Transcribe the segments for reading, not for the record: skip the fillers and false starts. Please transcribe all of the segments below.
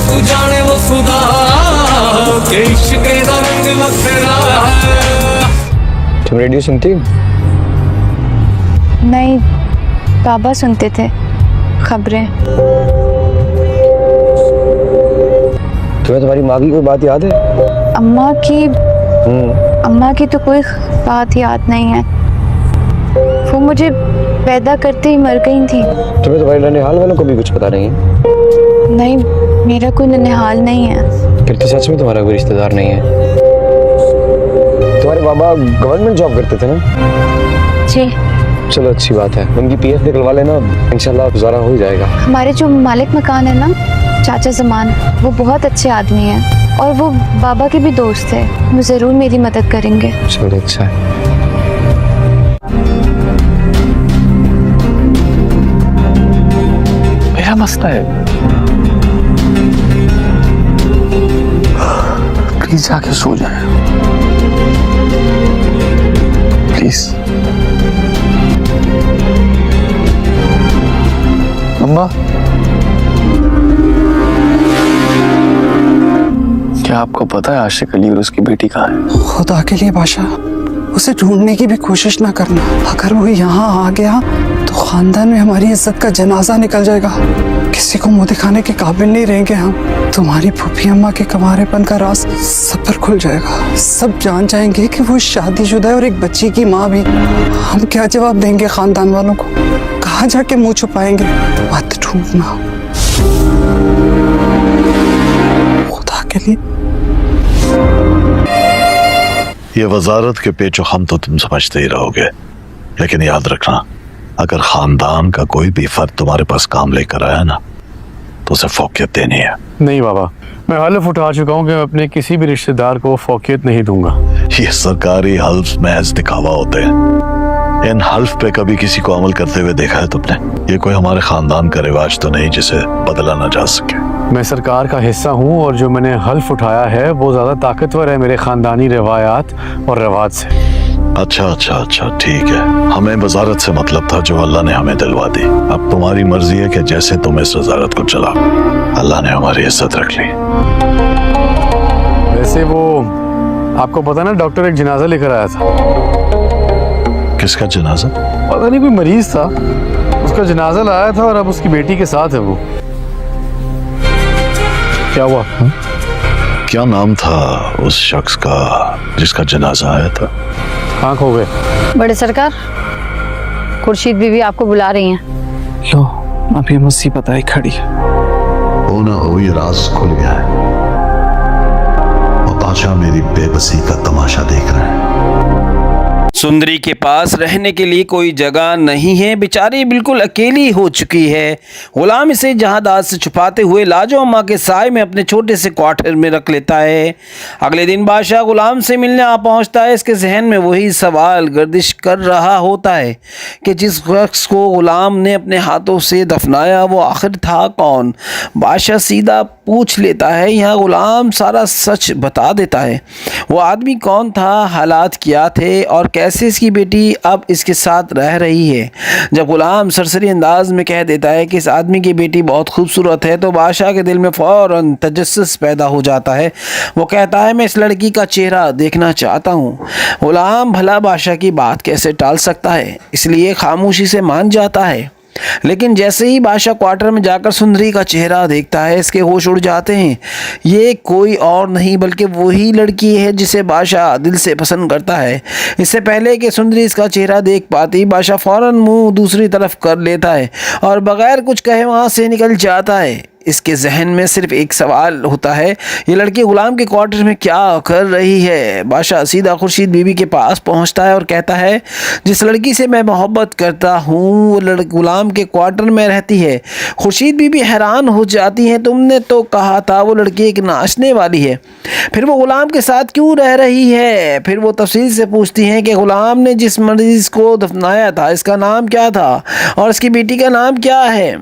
तू जाने वो खुदा के इश्क दा रंग वखरा है। तुम रेडियो सुनती हो? नहीं, बाबा सुनते थे खबरें। तुम्हें तुम्हारी माँ की कोई बात याद है? अम्मा की तो कोई बात याद नहीं है। वो मुझे पैदा करते ही मर गई थी। तुम्हें तुम्हारे ननिहाल वालों को भी कुछ पता नहीं है? नहीं, मेरा कोई ननिहाल नहीं है। फिर तो सच में तुम्हारा कोई रिश्तेदार नहीं है। तुम्हारे बाबा गवर्नमेंट जॉब करते थे ना? जी। चलो अच्छी बात है, उनकी पीएफ निकलवा लेना, इंशाल्लाह गुजारा हो जाएगा। हमारे जो मालिक मकान है ना, चाचा जमान, वो बहुत अच्छे आदमी हैं और वो बाबा के भी दोस्त है। वो जरूर मेरी मदद करेंगे। चलो अच्छा है। मेरा मसला है, प्लीज जाके सो जाए प्लीज। अम्मा, क्या आपको पता है आशिक अली और उसकी बेटी कहाँ है? खुदा के लिए बादशाह, उसे ढूंढने की भी कोशिश ना करना। अगर वो यहाँ आ गया तो खानदान में हमारी इज्जत का जनाजा निकल जाएगा। किसी को मुंह दिखाने के काबिल नहीं रहेंगे हम। तुम्हारी फूफी अम्मा के कमारेपन का राज सब पर खुल जाएगा। सब जान जाएंगे कि वो शादीशुदा है और एक बच्ची की माँ भी। हम क्या जवाब देंगे खानदान वालों को? कहाँ जाके मुंह छुपाएंगे? मत ढूंढना खुदा के लिए। ये वजारत के पेचो हम तो तुम समझते ही रहोगे, लेकिन याद रखना, अगर खानदान का कोई भी फर्द तुम्हारे पास काम लेकर आया ना, तो उसे फौकियत देनी है। नहीं बाबा, मैं हल्फ उठा चुका हूँ कि मैं अपने किसी भी रिश्तेदार को फौकियत नहीं दूंगा। ये सरकारी हल्फ महज दिखावा होते हैं। इन हल्फ पे कभी किसी को अमल करते हुए देखा है तुमने? ये कोई हमारे खानदान का रिवाज तो नहीं जिसे बदला ना जा सके। मैं सरकार का हिस्सा हूँ और जो मैंने हल्फ उठाया है वो ज्यादा ताकतवर है मेरे खानदानी रिवायात और रिवाज से। अच्छा ठीक है। हमें वजारत से मतलब था जो अल्लाह ने हमें दिलवा दी। अब तुम्हारी मर्जी है कि जैसे तुम इस वजारत को चलाओ। अल्लाह ने हमारी इज्जत रख ली। वैसे वो आपको पता ना, डॉक्टर एक जनाजा लेकर आया था। किसका जनाजा? पता नहीं, कोई मरीज था, उसका जनाजा लाया था और अब उसकी बेटी के साथ है वो। क्या हुआ? क्या नाम था उस शख्स का जिसका जनाजा आया था? कहाँ खो गए? बड़े सरकार, खुर्शीद बीवी आपको बुला रही हैं। लो, अभी मुसीबत आई खड़ी है। हो ना हो, ये राज खुल गया है और बादशाह मेरी बेबसी का तमाशा देख रहा है। सुंदरी के पास रहने के लिए कोई जगह नहीं है। बेचारी बिल्कुल अकेली हो चुकी है। गुलाम इसे जहादात से छुपाते हुए लाजो अम्मा के साय में अपने छोटे से क्वार्टर में रख लेता है। अगले दिन बादशाह गुलाम से मिलने आ पहुंचता है। इसके जहन में वही सवाल गर्दिश कर रहा होता है कि जिस शख्स को गुलाम ने अपने हाथों से दफनाया वो आखिर था कौन। बादशाह सीधा पूछ लेता है। यहाँ गुलाम सारा सच बता देता है। वो आदमी कौन था, हालात क्या थे और कैसे इसकी बेटी अब इसके साथ रह रही है। जब गुलाम सरसरी अंदाज में कह देता है कि इस आदमी की बेटी बहुत खूबसूरत है तो बादशाह के दिल में फ़ौरन तजस्सुस पैदा हो जाता है। वो कहता है, मैं इस लड़की का चेहरा देखना चाहता हूँ। गुलाम भला बादशाह की बात कैसे टाल सकता है, इसलिए खामोशी से मान जाता है। लेकिन जैसे ही बादशाह क्वार्टर में जाकर सुंदरी का चेहरा देखता है, इसके होश उड़ जाते हैं। ये कोई और नहीं बल्कि वही लड़की है जिसे बादशाह दिल से पसंद करता है। इससे पहले कि सुंदरी इसका चेहरा देख पाती, बादशाह फ़ौरन मुंह दूसरी तरफ कर लेता है और बगैर कुछ कहे वहाँ से निकल जाता है। इसके जहन में सिर्फ एक सवाल होता है, ये लड़की गुलाम के क्वार्टर में क्या कर रही है। बादशाह सीधा खुर्शीद बीवी के पास पहुंचता है और कहता है, जिस लड़की से मैं मोहब्बत करता हूँ वो गुलाम के क्वार्टर में रहती है। खुर्शीद बीवी हैरान हो जाती हैं, तुमने तो कहा था वो लड़की एक नाचने वाली है, फिर वो गुलाम के साथ क्यों रह रही है। फिर वो तफसील से पूछती हैं कि गुलाम ने जिस मरीज़ को दफनाया था इसका नाम क्या था और इसकी बेटी का नाम क्या है।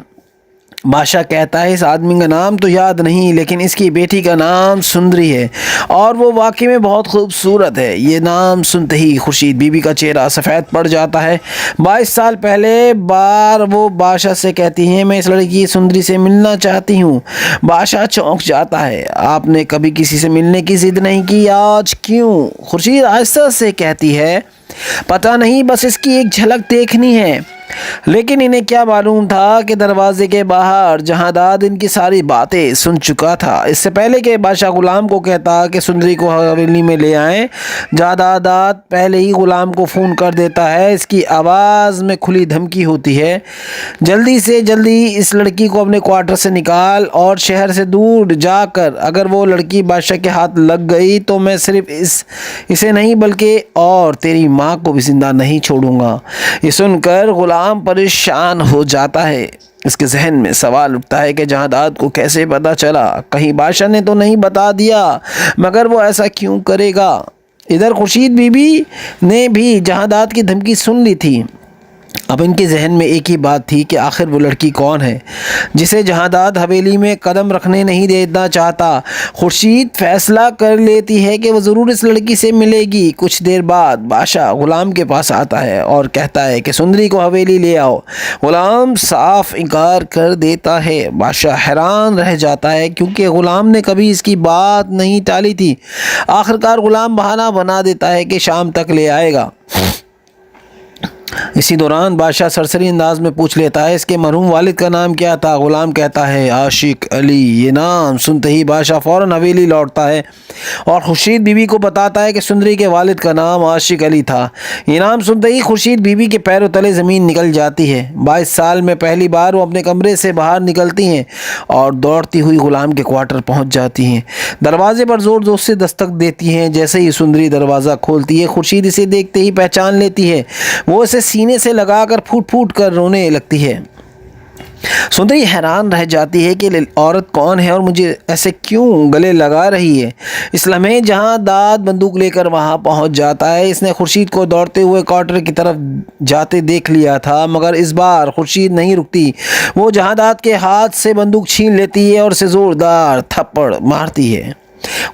बादशाह कहता है इस आदमी का नाम तो याद नहीं, लेकिन इसकी बेटी का नाम सुंदरी है और वो वाकई में बहुत खूबसूरत है। ये नाम सुनते ही खुर्शीद बीबी का चेहरा सफ़ेद पड़ जाता है। 22 साल पहले बार वो बादशाह से कहती हैं मैं इस लड़की सुंदरी से मिलना चाहती हूँ। बादशाह चौंक जाता है, आपने कभी किसी से मिलने की ज़िद नहीं की, आज क्यों? खुर्शीद आहिस्ता से कहती है पता नहीं, बस इसकी एक झलक देखनी है। लेकिन इन्हें क्या मालूम था कि दरवाजे के बाहर जहांदाद इनकी सारी बातें सुन चुका था। इससे पहले कि बादशाह गुलाम को कहता कि सुंदरी को हवेली में ले आएं, जहांदाद पहले ही गुलाम को फ़ोन कर देता है। इसकी आवाज़ में खुली धमकी होती है, जल्दी से जल्दी इस लड़की को अपने क्वार्टर से निकाल और शहर से दूर जाकर अगर वो लड़की बादशाह के हाथ लग गई तो मैं सिर्फ इसे नहीं बल्कि और तेरी माँ को भी जिंदा नहीं छोड़ूंगा। ये सुनकर गुलाम परेशान हो जाता है। इसके जहन में सवाल उठता है कि जहांदाद को कैसे पता चला, कहीं बादशाह ने तो नहीं बता दिया, मगर वो ऐसा क्यों करेगा? इधर खुर्शीद बीबी ने भी जहांदाद की धमकी सुन ली थी। अब इनके जहन में एक ही बात थी कि आखिर वो लड़की कौन है जिसे जहांदाद हवेली में कदम रखने नहीं देना चाहता। खुर्शीद फैसला कर लेती है कि वो ज़रूर इस लड़की से मिलेगी। कुछ देर बाद बादशाह गुलाम के पास आता है और कहता है कि सुंदरी को हवेली ले आओ। गुलाम साफ इनकार कर देता है। बादशाह हैरान रह जाता है क्योंकि गुलाम ने कभी इसकी बात नहीं टाली थी। आखिरकार गुलाम बहाना बना देता है कि शाम तक ले आएगा। इसी दौरान बादशाह सरसरी अंदाज में पूछ लेता है इसके मरहूम वालिद का नाम क्या था। गुलाम कहता है आशिक अली। ये नाम सुनते ही बादशाह फ़ौरन हवेली लौटता है और खुर्शीद बीबी को बताता है कि सुंदरी के वालिद का नाम आशिक अली था। ये नाम सुनते ही खुर्शीद बीबी के पैरों तले ज़मीन निकल जाती है। 22 साल में पहली बार वो अपने कमरे से बाहर निकलती हैं और दौड़ती हुई गुलाम के क्वार्टर पहुँच जाती हैं। दरवाजे पर ज़ोर ज़ोर से दस्तक देती हैं। जैसे ही सुंदरी दरवाज़ा खोलती है, खुर्शीद इसे देखते ही पहचान लेती है। वो इसे सीने से लगाकर फूट फूट कर रोने लगती है। सुंदरी हैरान रह जाती है कि औरत कौन है और मुझे ऐसे क्यों गले लगा रही है। इस लम्हे जहांदाद बंदूक लेकर वहां पहुंच जाता है। इसने खुर्शीद को दौड़ते हुए क्वार्टर की तरफ जाते देख लिया था, मगर इस बार खुर्शीद नहीं रुकती। वो जहांदाद के हाथ से बंदूक छीन लेती है और उसे ज़ोरदार थप्पड़ मारती है।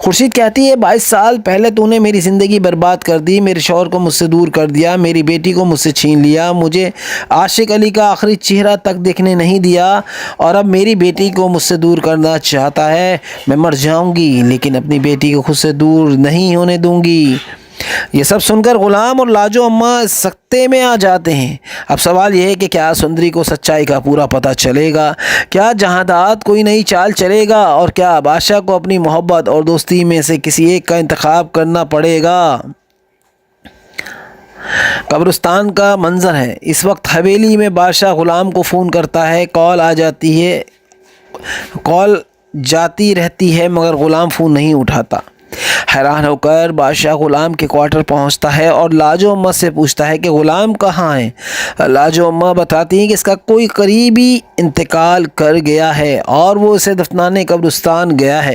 खुर्शीद कहती है 22 साल पहले तूने मेरी ज़िंदगी बर्बाद कर दी, मेरे शौहर को मुझसे दूर कर दिया, मेरी बेटी को मुझसे छीन लिया, मुझे आशिक अली का आखिरी चेहरा तक देखने नहीं दिया और अब मेरी बेटी को मुझसे दूर करना चाहता है। मैं मर जाऊंगी लेकिन अपनी बेटी को खुद से दूर नहीं होने दूंगी। ये सब सुनकर गुलाम और लाजो अम्मा सख्ते में आ जाते हैं। अब सवाल यह है कि क्या सुंदरी को सच्चाई का पूरा पता चलेगा? क्या जहांदाद कोई नई चाल चलेगा? और क्या बादशाह को अपनी मोहब्बत और दोस्ती में से किसी एक का इंतखाब करना पड़ेगा? कब्रिस्तान का मंजर है। इस वक्त हवेली में बादशाह गुलाम को फ़ोन करता है। कॉल आ जाती है, कॉल जाती रहती है मगर गुलाम फ़ोन नहीं उठाता। हैरान होकर बादशाह गुलाम के क्वार्टर पहुंचता है और लाजो अम्मा से पूछता है कि गुलाम कहाँ है। लाजो अम्मा बताती हैं कि इसका कोई करीबी इंतकाल कर गया है और वो इसे दफनाने कब्रिस्तान गया है।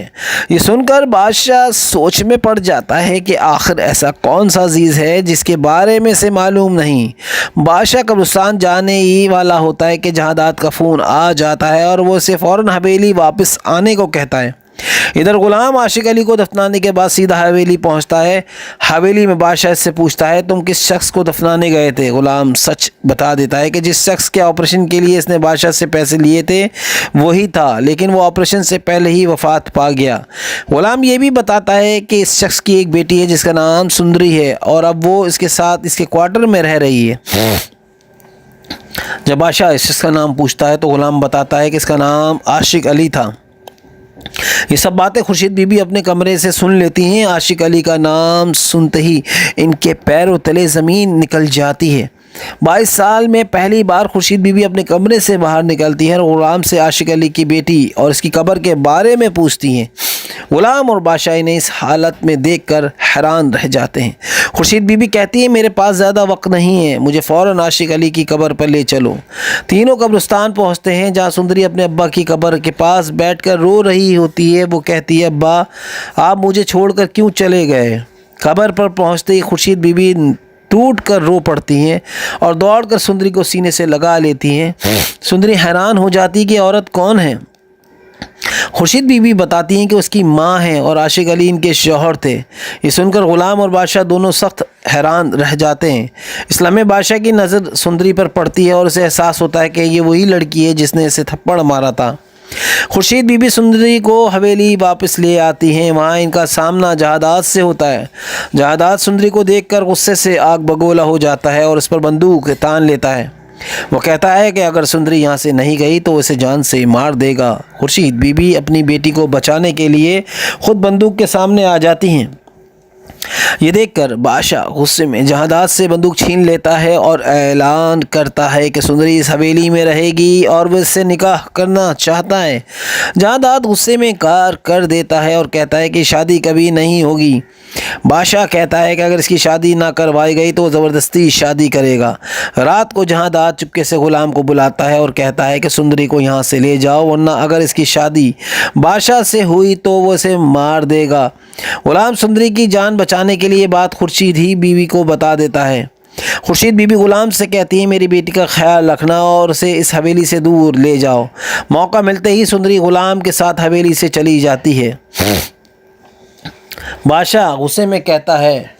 ये सुनकर बादशाह सोच में पड़ जाता है कि आखिर ऐसा कौन सा अजीज़ है जिसके बारे में से मालूम नहीं। बादशाह कब्रिस्तान जाने ही वाला होता है कि जहांदाद का फ़ोन आ जाता है और वो इसे फ़ौरन हवेली वापस आने को कहता है। इधर गुलाम आशिक अली को दफनाने के बाद सीधा हवेली पहुंचता है। हवेली में बादशाह से पूछता है तुम किस शख्स को दफनाने गए थे? गुलाम सच बता देता है कि जिस शख्स के ऑपरेशन के लिए इसने बादशाह से पैसे लिए थे वही था, लेकिन वो ऑपरेशन से पहले ही वफात पा गया। गुलाम ये भी बताता है कि इस शख्स की एक बेटी है जिसका नाम सुंदरी है और अब वो इसके साथ इसके क्वार्टर में रह रही है। जब बादशाह इस शख्स का नाम पूछता है तो गुलाम बताता है कि इसका नाम आशिक अली था। ये सब बातें खुर्शीद बीबी अपने कमरे से सुन लेती हैं। आशिक अली का नाम सुनते ही इनके पैरों तले ज़मीन निकल जाती है। 22 साल में पहली बार खुर्शीद बीबी अपने कमरे से बाहर निकलती है और गुलाम से आशिक अली की बेटी और इसकी कब्र के बारे में पूछती हैं। गुलाम और बादशाह ने इस हालत में देखकर हैरान रह जाते हैं। खुर्शीद बीबी कहती है मेरे पास ज़्यादा वक्त नहीं है, मुझे फ़ौरन आशिक अली की कब्र पर ले चलो। तीनों कब्रिस्तान पहुंचते हैं जहां सुंदरी अपने अब्बा की कब्र के पास बैठकर रो रही होती है। वो कहती है अब्बा आप मुझे छोड़कर क्यों चले गए? कब्र पर पहुंचते ही खुर्शीद बीबी टूट कर रो पड़ती हैं और दौड़कर सुंदरी को सीने से लगा लेती हैं। सुंदरी हैरान हो जाती कि औरत कौन है। खुर्शीद बीवी बताती हैं कि उसकी माँ है और आशिक अली इनके शौहर थे। ये सुनकर ग़ुलाम और बादशाह दोनों सख्त हैरान रह जाते हैं। इस लम्हे बादशाह की नज़र सुंदरी पर पड़ती है और उसे एहसास होता है कि ये वही लड़की है जिसने इसे थप्पड़ मारा था। खुर्शीद बीबी सुंदरी को हवेली वापस ले आती हैं। वहाँ इनका सामना जहादात से होता है। जहादात सुंदरी को देखकर गुस्से से आग बगोला हो जाता है और उस पर बंदूक तान लेता है। वो कहता है कि अगर सुंदरी यहाँ से नहीं गई तो उसे जान से मार देगा। खुर्शीद बीबी अपनी बेटी को बचाने के लिए खुद बंदूक के सामने आ जाती हैं। ये देखकर बादशाह गुस्से में जहादात से बंदूक छीन लेता है और ऐलान करता है कि सुंदरी इस हवेली में रहेगी और वो इससे निकाह करना चाहता है। जहादात गुस्से में कार कर देता है और कहता है कि शादी कभी नहीं होगी। बादशाह कहता है कि अगर इसकी शादी ना करवाई गई तो ज़बरदस्ती शादी करेगा। रात को जहादात चुपके से ग़ुलाम को बुलाता है और कहता है कि सुंदरी को यहाँ से ले जाओ, वरना अगर इसकी शादी बादशाह से हुई तो वो इसे मार देगा। ग़ुलाम सुंदरी की जान बचाने के लिए बात खुर्शीद ही बीवी को बता देता है। खुर्शीद बीबी ग़ुलाम से कहती है मेरी बेटी का ख्याल रखना और उसे इस हवेली से दूर ले जाओ। मौका मिलते ही सुंदरी ग़ुलाम के साथ हवेली से चली जाती है। बादशाह गुस्से में कहता है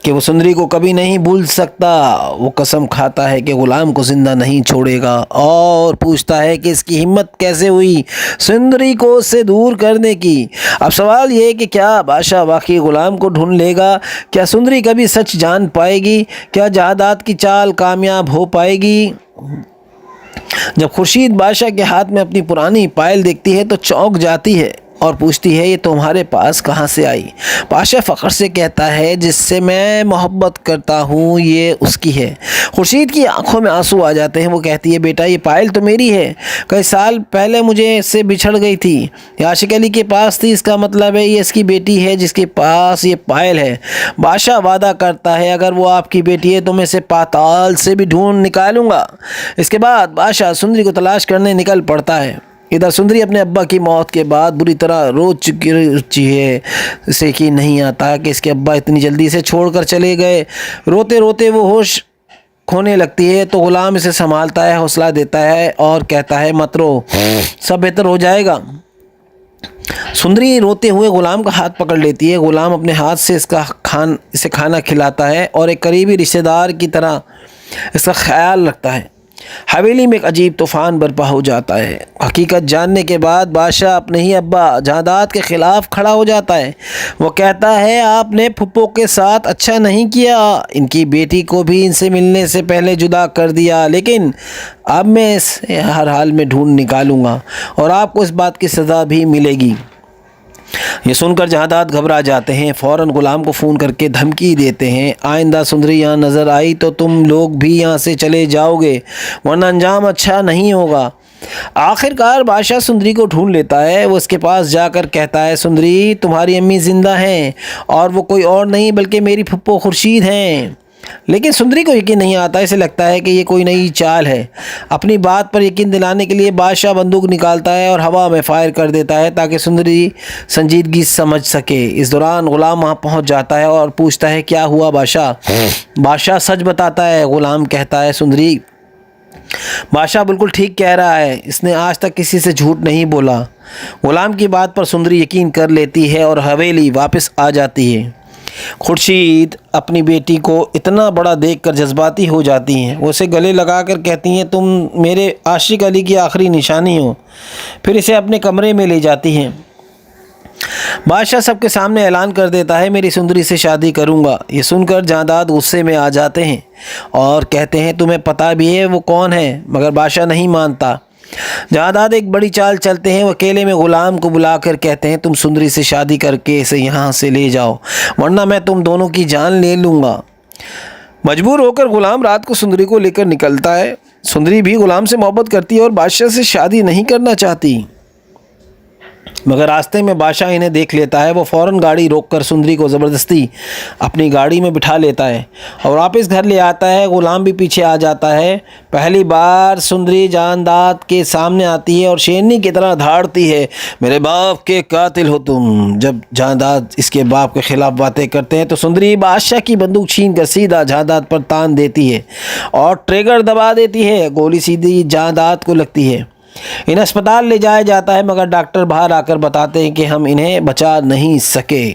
कि वो सुंदरी को कभी नहीं भूल सकता। वो कसम खाता है कि ग़ुलाम को ज़िंदा नहीं छोड़ेगा और पूछता है कि इसकी हिम्मत कैसे हुई सुंदरी को उससे दूर करने की। अब सवाल ये है कि क्या बादशाह वाकई ग़ुलाम को ढूंढ लेगा? क्या सुंदरी कभी सच जान पाएगी? क्या जहादात की चाल कामयाब हो पाएगी? जब खुर्शीद बादशाह के हाथ में अपनी पुरानी पायल देखती है तो चौंक जाती है और पूछती है ये तुम्हारे पास कहाँ से आई? बादशाह फ़ख्र से कहता है जिससे मैं मोहब्बत करता हूँ ये उसकी है। खुर्शीद की आंखों में आंसू आ जाते हैं। वो कहती है बेटा ये पायल तो मेरी है, कई साल पहले मुझे इससे बिछड़ गई थी, ये आशिक अली के पास थी, इसका मतलब है ये इसकी बेटी है जिसके पास ये पायल है। बादशाह वादा करता है अगर वो आपकी बेटी है तो मैं इसे पाताल से भी ढूंढ निकालूंगा। इसके बाद बादशाह सुंदरी को तलाश करने निकल पड़ता है। इधर सुंदरी अपने अब्बा की मौत के बाद बुरी तरह रो चुकी है। इसे कि नहीं आता कि इसके अब्बा इतनी जल्दी से छोड़कर चले गए। रोते रोते वो होश खोने लगती है तो ग़ुलाम इसे संभालता है, हौसला देता है और कहता है मत रो, सब बेहतर हो जाएगा। सुंदरी रोते हुए ग़ुलाम का हाथ पकड़ लेती है। ग़ुलाम अपने हाथ से इसे खाना खिलाता है और एक करीबी रिश्तेदार की तरह इसका ख्याल रखता है। हवेली में एक अजीब तूफ़ान बर्पा हो जाता है। हकीकत जानने के बाद बादशाह अपने ही अब्बा जहादात के ख़िलाफ़ खड़ा हो जाता है। वो कहता है आपने फुप्पो के साथ अच्छा नहीं किया, इनकी बेटी को भी इनसे मिलने से पहले जुदा कर दिया, लेकिन अब मैं इसे हर हाल में ढूंढ निकालूंगा और आपको इस बात की सज़ा भी मिलेगी। ये सुनकर जहादात घबरा जाते हैं। फ़ौरन ग़ुलाम को फ़ोन करके धमकी देते हैं आइंदा सुंदरी यहाँ नज़र आई तो तुम लोग भी यहाँ से चले जाओगे, वरना अंजाम अच्छा नहीं होगा। आखिरकार बादशाह सुंदरी को ढूंढ लेता है। वो उसके पास जाकर कहता है सुंदरी तुम्हारी अम्मी ज़िंदा हैं और वो कोई और नहीं बल्कि मेरी फुप्पो खुर्शीद हैं। लेकिन सुंदरी को यकीन नहीं आता। इसे लगता है कि ये कोई नई चाल है। अपनी बात पर यकीन दिलाने के लिए बादशाह बंदूक निकालता है और हवा में फायर कर देता है ताकि सुंदरी संजीदगी समझ सके। इस दौरान ग़ुलाम वहाँ पहुँच जाता है और पूछता है क्या हुआ बादशाह? बादशाह सच बताता है। ग़ुलाम कहता है सुंदरी बादशाह बिल्कुल ठीक कह रहा है, इसने आज तक किसी से झूठ नहीं बोला। ग़ुलाम की बात पर सुंदरी यकीन कर लेती है और हवेली वापस आ जाती है। खुर्शीद अपनी बेटी को इतना बड़ा देखकर जज्बाती हो जाती हैं। वो उसे गले लगाकर कहती हैं तुम मेरे आशिक अली की आखिरी निशानी हो। फिर इसे अपने कमरे में ले जाती हैं। बादशाह सबके सामने ऐलान कर देता है मेरी सुंदरी से शादी करूंगा। ये सुनकर जहादात गुस्से में आ जाते हैं और कहते हैं तुम्हें पता भी है वो कौन है, मगर बादशाह नहीं मानता। जहादात एक बड़ी चाल चलते हैं। वो अकेले में ग़ुलाम को बुलाकर कहते हैं तुम सुंदरी से शादी करके इसे यहाँ से ले जाओ, वरना मैं तुम दोनों की जान ले लूँगा। मजबूर होकर ग़ुलाम रात को सुंदरी को लेकर निकलता है। सुंदरी भी ग़ुलाम से मोहब्बत करती है और बादशाह से शादी नहीं करना चाहती। मगर रास्ते में बादशाह इन्हें देख लेता है। वो फ़ौरन गाड़ी रोककर सुंदरी को ज़बरदस्ती अपनी गाड़ी में बिठा लेता है और वापस घर ले आता है। गुलाम भी पीछे आ जाता है। पहली बार सुंदरी जानदाद के सामने आती है और शेरनी की तरह धाड़ती है, मेरे बाप के कातिल हो तुम। जब जानदाद इसके बाप के ख़िलाफ़ बातें करते हैं तो सुंदरी बादशाह की बंदूक छीन कर सीधा जानदाद पर तान देती है और ट्रिगर दबा देती है। गोली सीधी जानदाद को लगती है। इन्हें अस्पताल ले जाया जाता है मगर डॉक्टर बाहर आकर बताते हैं कि हम इन्हें बचा नहीं सके।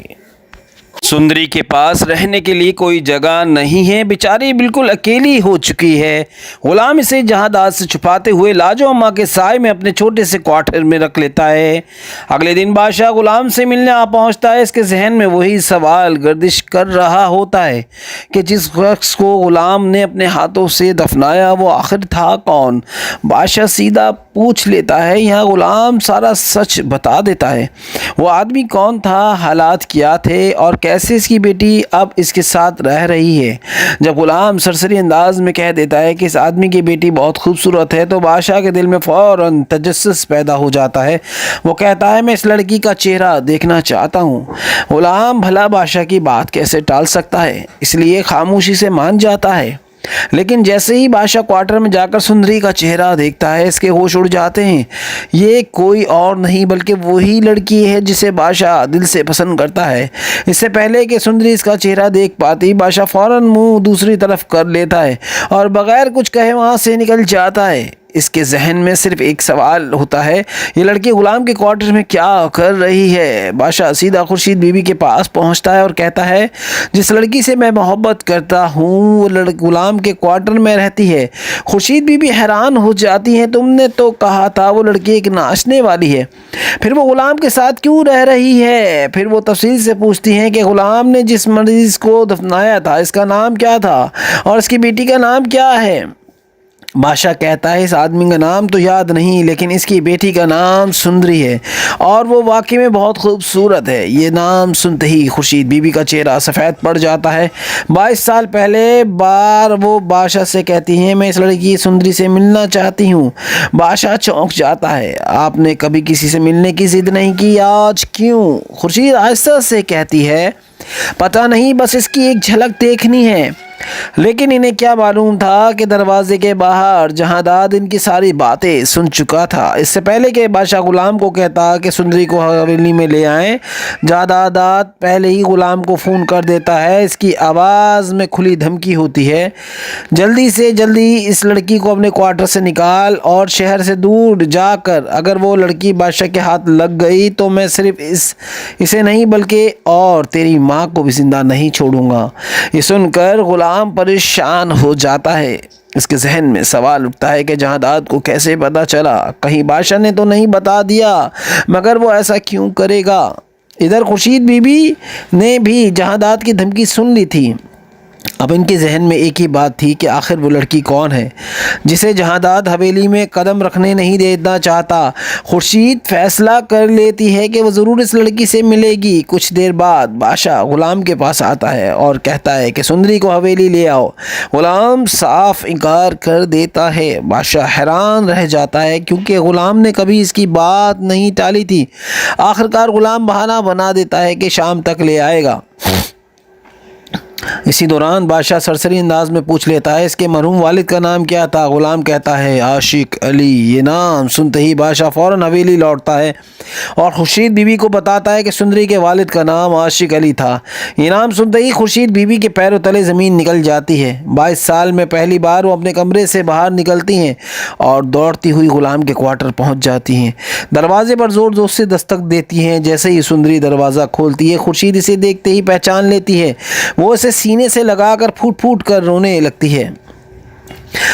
सुंदरी के पास रहने के लिए कोई जगह नहीं है। बेचारी बिल्कुल अकेली हो चुकी है। गुलाम इसे जहादात से छुपाते हुए लाजो अम्मा के साय में अपने छोटे से क्वार्टर में रख लेता है। अगले दिन बादशाह गुलाम से मिलने आ पहुंचता है। इसके जहन में वही सवाल गर्दिश कर रहा होता है कि जिस शख्स को गुलाम ने अपने हाथों से दफनाया वो आखिर था कौन। बादशाह सीधा पूछ लेता है। यहाँ गुलाम सारा सच बता देता है। वो आदमी कौन था, हालात क्या थे और कैसे इसकी बेटी अब इसके साथ रह रही है। जब गुलाम सरसरी अंदाज में कह देता है कि इस आदमी की बेटी बहुत खूबसूरत है तो बादशाह के दिल में फ़ौरन तजस्सुस पैदा हो जाता है। वो कहता है, मैं इस लड़की का चेहरा देखना चाहता हूँ। गुलाम भला बादशाह की बात कैसे टाल सकता है, इसलिए खामोशी से मान जाता है। लेकिन जैसे ही बादशाह क्वार्टर में जाकर सुंदरी का चेहरा देखता है इसके होश उड़ जाते हैं। ये कोई और नहीं बल्कि वही लड़की है जिसे बादशाह दिल से पसंद करता है। इससे पहले कि सुंदरी इसका चेहरा देख पाती बादशाह फ़ौरन मुंह दूसरी तरफ कर लेता है और बग़ैर कुछ कहे वहाँ से निकल जाता है। इसके जहन में सिर्फ एक सवाल होता है, ये लड़की गुलाम के क्वार्टर में क्या कर रही है। बादशाह सीधा खुर्शीद बीवी के पास पहुंचता है और कहता है, जिस लड़की से मैं मोहब्बत करता हूँ वो गुलाम के क्वार्टर में रहती है। खुर्शीद बीवी हैरान हो जाती है, तुमने तो कहा था वो लड़की एक नाचने वाली है, फिर वो गुलाम के साथ क्यों रह रही है। फिर वो तफसील से पूछती हैं कि गुलाम ने जिस मरीज़ को दफनाया था इसका नाम क्या था और इसकी बेटी का नाम क्या है। बादशाह कहता है, इस आदमी का नाम तो याद नहीं लेकिन इसकी बेटी का नाम सुंदरी है और वो वाकई में बहुत खूबसूरत है। ये नाम सुनते ही खुर्शीद बीबी का चेहरा सफ़ेद पड़ जाता है। 22 साल पहले बार वो बादशाह से कहती हैं, मैं इस लड़की सुंदरी से मिलना चाहती हूँ। बादशाह चौंक जाता है, आपने कभी किसी से मिलने की ज़िद नहीं की, आज क्यों। खुर्शीद आहिस्ता से कहती है, पता नहीं, बस इसकी एक झलक देखनी है। लेकिन इन्हें क्या मालूम था कि दरवाजे के बाहर जहादाद इनकी सारी बातें सुन चुका था। इससे पहले कि बादशाह गुलाम को कहता कि सुंदरी को हवेली में ले आएं, जहादाद पहले ही गुलाम को फ़ोन कर देता है। इसकी आवाज़ में खुली धमकी होती है, जल्दी से जल्दी इस लड़की को अपने क्वार्टर से निकाल और शहर से दूर जाकर अगर वो लड़की बादशाह के हाथ लग गई तो मैं सिर्फ इसे नहीं बल्कि और तेरी माँ को भी जिंदा नहीं छोड़ूंगा। ये सुनकर गुलाम परेशान हो जाता है। इसके जहन में सवाल उठता है कि जहादाद को कैसे पता चला, कहीं बादशाह ने तो नहीं बता दिया, मगर वो ऐसा क्यों करेगा। इधर खुर्शीद बीबी ने भी जहादाद की धमकी सुन ली थी। अब इनके जहन में एक ही बात थी कि आखिर वो लड़की कौन है जिसे जहादाद हवेली में कदम रखने नहीं देना चाहता। खुर्शीद फैसला कर लेती है कि वो ज़रूर इस लड़की से मिलेगी। कुछ देर बाद बादशाह गुलाम के पास आता है और कहता है कि सुंदरी को हवेली ले आओ। गुलाम साफ इनकार कर देता है। बादशाह हैरान रह जाता है क्योंकि गुलाम ने कभी इसकी बात नहीं टाली थी। आखिरकार गुलाम बहाना बना देता है कि शाम तक ले आएगा। इसी दौरान बादशाह सरसरी अंदाज में पूछ लेता है, इसके मरहूम वालिद का नाम क्या था। गुलाम कहता है, आशिक अली। ये नाम सुनते ही बादशाह फ़ौरन हवेली लौटता है और खुर्शीद बीवी को बताता है कि सुंदरी के वालिद का नाम आशिक अली था। ये नाम सुनते ही खुर्शीद बीवी के पैरों तले ज़मीन निकल जाती है। 22 साल में पहली बार वो अपने कमरे से बाहर निकलती हैं और दौड़ती हुई गुलाम के क्वार्टर पहुँच जाती हैं। दरवाजे पर ज़ोर ज़ोर से दस्तक देती हैं। जैसे ही सुंदरी दरवाज़ा खोलती है खुर्शीद इसे देखते ही पहचान लेती है। वो इसे सीने से लगाकर फूट फूट कर रोने लगती है।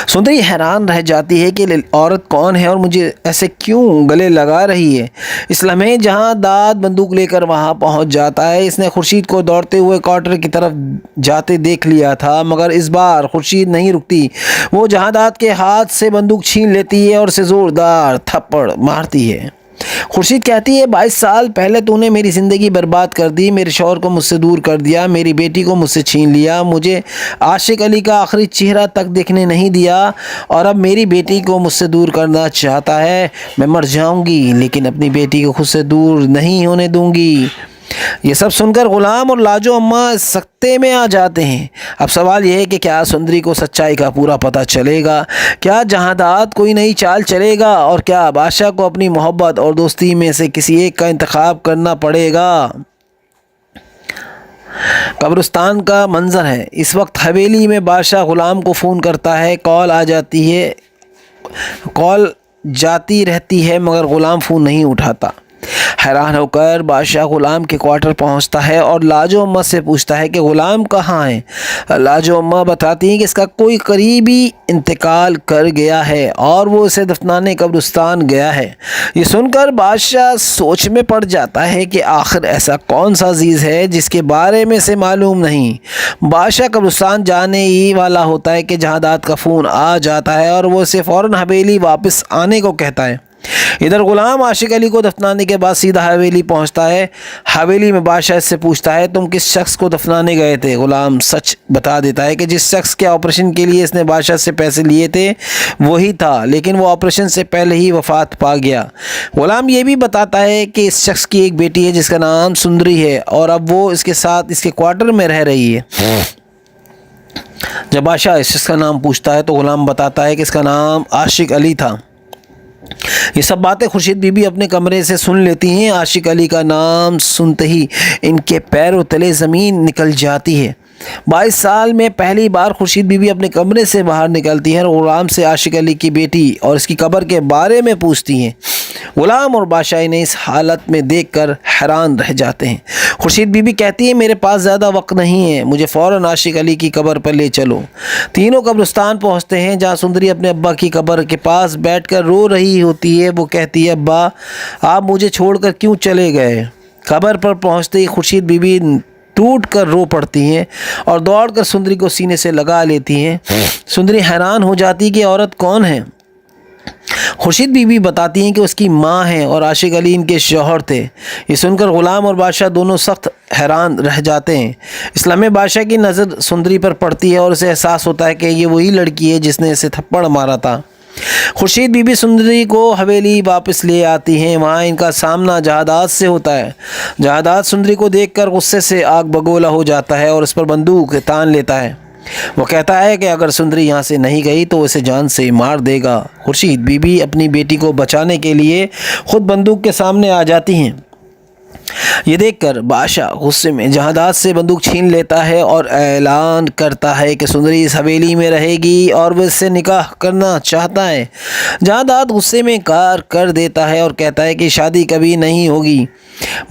सुंदरी हैरान रह जाती है कि औरत कौन है और मुझे ऐसे क्यों गले लगा रही है। इस लम्हे जहादाद बंदूक लेकर वहां पहुंच जाता है। इसने खुर्शीद को दौड़ते हुए क्वार्टर की तरफ जाते देख लिया था, मगर इस बार खुर्शीद नहीं रुकती। वो जहादाद के हाथ से बंदूक छीन लेती है और उसे ज़ोरदार थप्पड़ मारती है। खुर्शीद कहती है 22 साल पहले तूने मेरी ज़िंदगी बर्बाद कर दी, मेरे शौहर को मुझसे दूर कर दिया, मेरी बेटी को मुझसे छीन लिया, मुझे आशिक अली का आखिरी चेहरा तक देखने नहीं दिया और अब मेरी बेटी को मुझसे दूर करना चाहता है। मैं मर जाऊंगी लेकिन अपनी बेटी को खुद से दूर नहीं होने दूंगी। ये सब सुनकर गुलाम और लाजो अम्मा सख्ते में आ जाते हैं। अब सवाल यह है कि क्या सुंदरी को सच्चाई का पूरा पता चलेगा, क्या जहादात कोई नई चाल चलेगा और क्या बादशाह को अपनी मोहब्बत और दोस्ती में से किसी एक का इंतखाब करना पड़ेगा। कब्रिस्तान का मंजर है। इस वक्त हवेली में बादशाह गुलाम को फ़ोन करता है, कॉल आ जाती है, कॉल जाती रहती है मगर गुलाम फ़ोन नहीं उठाता। हैरान होकर बादशाह गुलाम के क्वार्टर पहुंचता है और लाजो अम्मा से पूछता है कि गुलाम कहाँ है। लाजो अम्मा बताती हैं कि इसका कोई करीबी इंतकाल कर गया है और वो इसे दफनाने कब्रिस्तान गया है। ये सुनकर बादशाह सोच में पड़ जाता है कि आखिर ऐसा कौन सा अजीज़ है जिसके बारे में से मालूम नहीं। बादशाह कब्रिस्तान जाने ही वाला होता है कि जहादात का फ़ोन आ जाता है और वो इसे फ़ौरन हवेली वापस आने को कहता है। इधर गुलाम आशिक अली को दफनाने के बाद सीधा हवेली पहुंचता है। हवेली में बादशाह से पूछता है, तुम किस शख्स को दफनाने गए थे। गुलाम सच बता देता है कि जिस शख्स के ऑपरेशन के लिए इसने बादशाह से पैसे लिए थे वही था, लेकिन वो ऑपरेशन से पहले ही वफात पा गया। गुलाम ये भी बताता है कि इस शख्स की एक बेटी है जिसका नाम सुंदरी है और अब वो इसके साथ इसके क्वार्टर में रह रही है। जब बादशाह इस शख्स का नाम पूछता है तो गुलाम बताता है कि इसका नाम आशिक अली था। ये सब बातें खुर्शीद बीबी अपने कमरे से सुन लेती हैं। आशिक अली का नाम सुनते ही इनके पैरों तले ज़मीन निकल जाती है। 22 साल में पहली बार खुर्शीद बीबी अपने कमरे से बाहर निकलती हैं और गुलाम से आशिक अली की बेटी और इसकी कब्र के बारे में पूछती हैं। गुलाम और बादशाह इन्हें इस हालत में देखकर हैरान रह जाते हैं। खुर्शीद बीबी कहती है, मेरे पास ज़्यादा वक्त नहीं है, मुझे फ़ौरन आशिक अली की कब्र पर ले चलो। तीनों कब्रिस्तान पहुंचते हैं जहां सुंदरी अपने अब्बा की कब्र के पास बैठकर रो रही होती है। वो कहती है, अब्बा आप मुझे छोड़कर क्यों चले गए। कब्र पर पहुँचते ही खुर्शीद बीबी टूट कर रो पड़ती हैं और दौड़कर सुंदरी को सीने से लगा लेती हैं। सुंदरी हैरान हो जाती है कि औरत कौन है। खुर्शीद बीबी बताती हैं कि उसकी माँ है और आशिक अली इनके शौहर थे। ये सुनकर गुलाम और बादशाह दोनों सख्त हैरान रह जाते हैं। इस्लामी बादशाह की नज़र सुंदरी पर पड़ती है और उसे एहसास होता है कि ये वही लड़की है जिसने इसे थप्पड़ मारा था। खुर्शीद बीबी सुंदरी को हवेली वापस ले आती हैं। वहाँ इनका सामना जहादात से होता है। जहादात सुंदरी को देखकर गुस्से से आग बगोला हो जाता है और उस पर बंदूक तान लेता है। वो कहता है कि अगर सुंदरी यहाँ से नहीं गई तो उसे जान से मार देगा। खुर्शीद बीबी अपनी बेटी को बचाने के लिए खुद बंदूक के सामने आ जाती हैं। ये देखकर बादशाह गुस्से में जहादात से बंदूक छीन लेता है और ऐलान करता है कि सुंदरी इस हवेली में रहेगी और वह इससे निकाह करना चाहता है। जहादात गुस्से में इनकार कर देता है और कहता है कि शादी कभी नहीं होगी।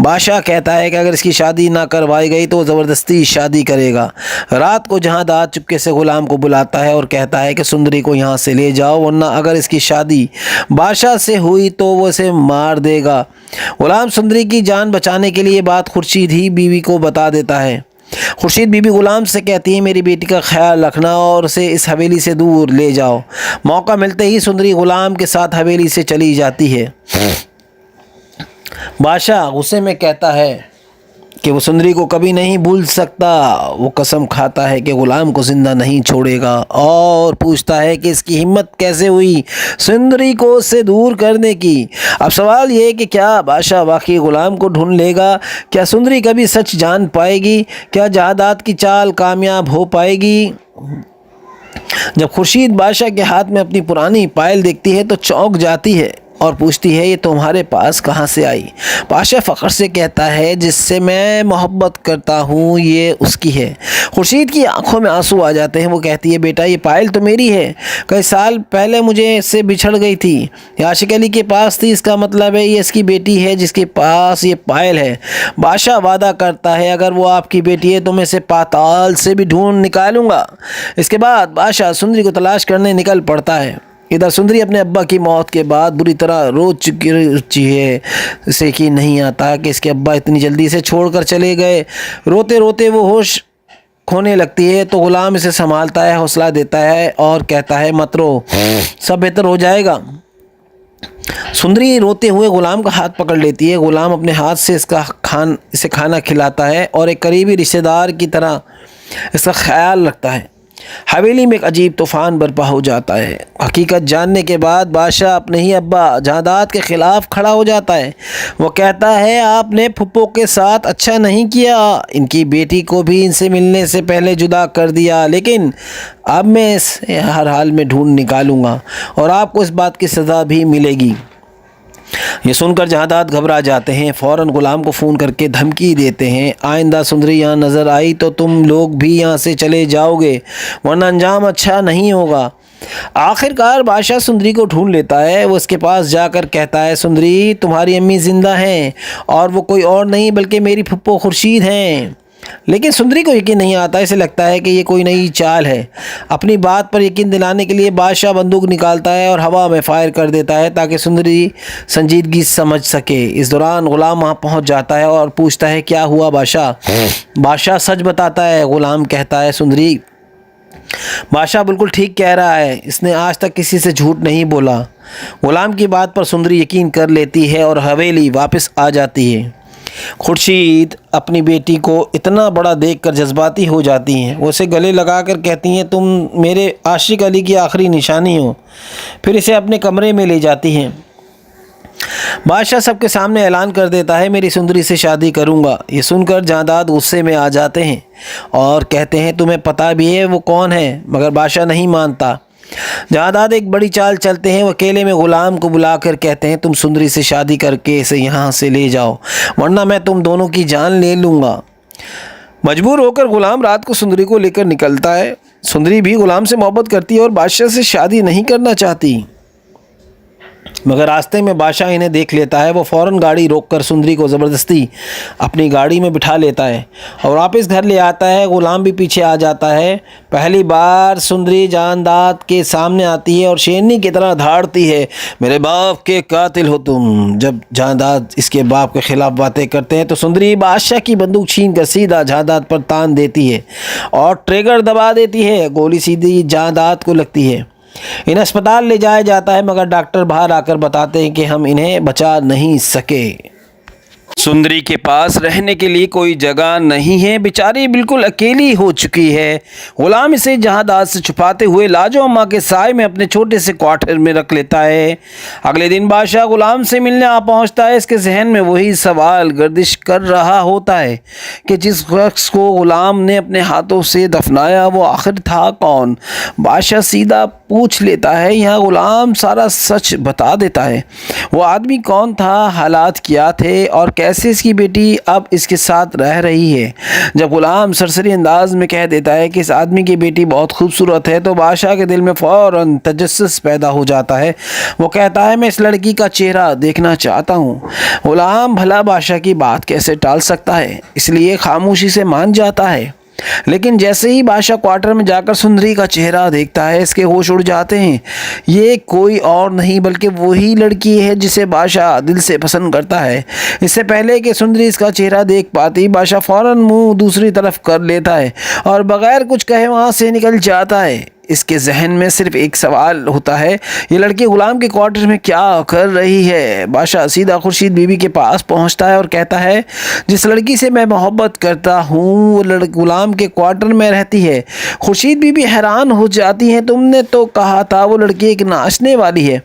बादशाह कहता है कि अगर इसकी शादी ना करवाई गई तो ज़बरदस्ती शादी करेगा। रात को जहादात चुपके से गुलाम को बुलाता है और कहता है कि सुंदरी को यहाँ से ले जाओ, वरना अगर इसकी शादी बादशाह से हुई तो वो इसे मार देगा। गुलाम सुंदरी की जान बचाने के लिए बात खुर्शीद ही बीवी को बता देता है। खुर्शीद बीबी गुलाम से कहती है, मेरी बेटी का ख्याल रखना और उसे इस हवेली से दूर ले जाओ। मौका मिलते ही सुंदरी गुलाम के साथ हवेली से चली जाती है। बादशाह गुस्से में कहता है कि वो सुंदरी को कभी नहीं भूल सकता। वो कसम खाता है कि गुलाम को जिंदा नहीं छोड़ेगा और पूछता है कि इसकी हिम्मत कैसे हुई सुंदरी को उससे दूर करने की। अब सवाल ये है कि क्या बादशाह वाकई गुलाम को ढूंढ लेगा, क्या सुंदरी कभी सच जान पाएगी, क्या जहादात की चाल कामयाब हो पाएगी। जब खुर्शीद बादशाह के हाथ में अपनी पुरानी पायल देखती है तो चौंक जाती है और पूछती है, ये तुम्हारे पास कहाँ से आई। बादशाह फ़ख्र से कहता है, जिससे मैं मोहब्बत करता हूँ ये उसकी है। खुर्शीद की आंखों में आंसू आ जाते हैं। वो कहती है, बेटा ये पायल तो मेरी है, कई साल पहले मुझे इससे बिछड़ गई थी, ये आशिक अली के पास थी, इसका मतलब है ये इसकी बेटी है जिसके पास ये पायल है। बादशाह वादा करता है, अगर वो आपकी बेटी है तो मैं इसे पाताल से भी ढूंढ निकालूंगा। इसके बाद बादशाह सुंदरी को तलाश करने निकल पड़ता है। इधर सुंदरी अपने अब्बा की मौत के बाद बुरी तरह रो चुकी है। इसे यकीन नहीं आता कि इसके अब्बा इतनी जल्दी से छोड़कर चले गए। रोते रोते वो होश खोने लगती है तो गुलाम इसे संभालता है, हौसला देता है और कहता है, मत रो, सब बेहतर हो जाएगा। सुंदरी रोते हुए गुलाम का हाथ पकड़ लेती है। गुलाम अपने हाथ से इसे खाना खिलाता है और एक करीबी रिश्तेदार की तरह इसका ख्याल रखता है। हवेली में एक अजीब तूफ़ान बर्पा हो जाता है। हकीकत जानने के बाद बादशाह अपने ही अब्बा जहादात के ख़िलाफ़ खड़ा हो जाता है। वो कहता है, आपने फुप्पो के साथ अच्छा नहीं किया, इनकी बेटी को भी इनसे मिलने से पहले जुदा कर दिया, लेकिन अब मैं इसे हर हाल में ढूंढ निकालूंगा और आपको इस बात की सज़ा भी मिलेगी। ये सुनकर जहादात घबरा जाते हैं। फ़ौरन गुलाम को फ़ोन करके धमकी देते हैं, आइंदा सुंदरी यहाँ नज़र आई तो तुम लोग भी यहाँ से चले जाओगे, वरना अंजाम अच्छा नहीं होगा। आखिरकार बादशाह सुंदरी को ढूंढ लेता है। वो उसके पास जाकर कहता है, सुंदरी तुम्हारी अम्मी ज़िंदा हैं और वो कोई और नहीं बल्कि मेरी फुप्पो खुर्शीद हैं। लेकिन सुंदरी को यकीन नहीं आता। इसे लगता है कि ये कोई नई चाल है। अपनी बात पर यकीन दिलाने के लिए बादशाह बंदूक निकालता है और हवा में फायर कर देता है ताकि सुंदरी संजीदगी समझ सके। इस दौरान गुलाम वहाँ पहुँच जाता है और पूछता है, क्या हुआ बादशाह? बादशाह सच बताता है। गुलाम कहता है, सुंदरी बादशाह बिल्कुल ठीक कह रहा है, इसने आज तक किसी से झूठ नहीं बोला। गुलाम की बात पर सुंदरी यकीन कर लेती है और हवेली वापस आ जाती है। खुर्शीद अपनी बेटी को इतना बड़ा देखकर जज्बाती हो जाती हैं। वो उसे गले लगाकर कहती हैं, तुम मेरे आशिक अली की आखिरी निशानी हो। फिर इसे अपने कमरे में ले जाती हैं। बादशाह सबके सामने ऐलान कर देता है, मेरी सुंदरी से शादी करूंगा। ये सुनकर जहादात गुस्से में आ जाते हैं और कहते हैं, तुम्हें पता भी है वो कौन है? मगर बादशाह नहीं मानता। जहादात एक बड़ी चाल चलते हैं। वो अकेले में गुलाम को बुलाकर कहते हैं, तुम सुंदरी से शादी करके इसे यहाँ से ले जाओ, वरना मैं तुम दोनों की जान ले लूँगा। मजबूर होकर गुलाम रात को सुंदरी को लेकर निकलता है। सुंदरी भी गुलाम से मोहब्बत करती है और बादशाह से शादी नहीं करना चाहती, मगर रास्ते में बादशाह इन्हें देख लेता है। वो फ़ौरन गाड़ी रोककर सुंदरी को ज़बरदस्ती अपनी गाड़ी में बिठा लेता है और वापस घर ले आता है। गुलाम भी पीछे आ जाता है। पहली बार सुंदरी जहादात के सामने आती है और शेरनी की तरह धाड़ती है, मेरे बाप के कातिल हो तुम। जब जहादात इसके बाप के ख़िलाफ़ बातें करते हैं तो सुंदरी बादशाह की बंदूक छीन कर सीधा जहादात पर तान देती है और ट्रिगर दबा देती है। गोली सीधी जहादात को लगती है। इन्हें अस्पताल ले जाया जाता है, मगर डॉक्टर बाहर आकर बताते हैं कि हम इन्हें बचा नहीं सके। सुंदरी के पास रहने के लिए कोई जगह नहीं है, बेचारी बिल्कुल अकेली हो चुकी है। गुलाम इसे जहादात से छुपाते हुए लाजो अम्मा के साय में अपने छोटे से क्वार्टर में रख लेता है। अगले दिन बादशाह गुलाम से मिलने आ पहुंचता है। इसके जहन में वही सवाल गर्दिश कर रहा होता है कि जिस शख्स को गुलाम ने अपने हाथों से दफनाया वो आखिर था कौन। बादशाह सीधा पूछ लेता है, यहाँ गुलाम सारा सच बता देता है। वो आदमी कौन था, हालात क्या थे और कैसे इसकी बेटी अब इसके साथ रह रही है। जब गुलाम सरसरी अंदाज में कह देता है कि इस आदमी की बेटी बहुत खूबसूरत है तो बादशाह के दिल में फ़ौरन तजस्सुस पैदा हो जाता है। वो कहता है, मैं इस लड़की का चेहरा देखना चाहता हूँ। गुलाम भला बादशाह की बात कैसे टाल सकता है, इसलिए खामोशी से मान जाता है। लेकिन जैसे ही बादशाह क्वार्टर में जाकर सुंदरी का चेहरा देखता है, इसके होश उड़ जाते हैं। ये कोई और नहीं बल्कि वही लड़की है जिसे बादशाह दिल से पसंद करता है। इससे पहले कि सुंदरी इसका चेहरा देख पाती, बादशाह फ़ौरन मुंह दूसरी तरफ कर लेता है और बग़ैर कुछ कहे वहाँ से निकल जाता है। इसके जहन में सिर्फ एक सवाल होता है, ये लड़की गुलाम के क्वार्टर में क्या कर रही है। बादशाह सीधा खुर्शीद बीबी के पास पहुंचता है और कहता है, जिस लड़की से मैं मोहब्बत करता हूँ वो गुलाम के क्वार्टर में रहती है। खुर्शीद बीबी हैरान हो जाती हैं, तुमने तो कहा था वो लड़की एक नाचने वाली है,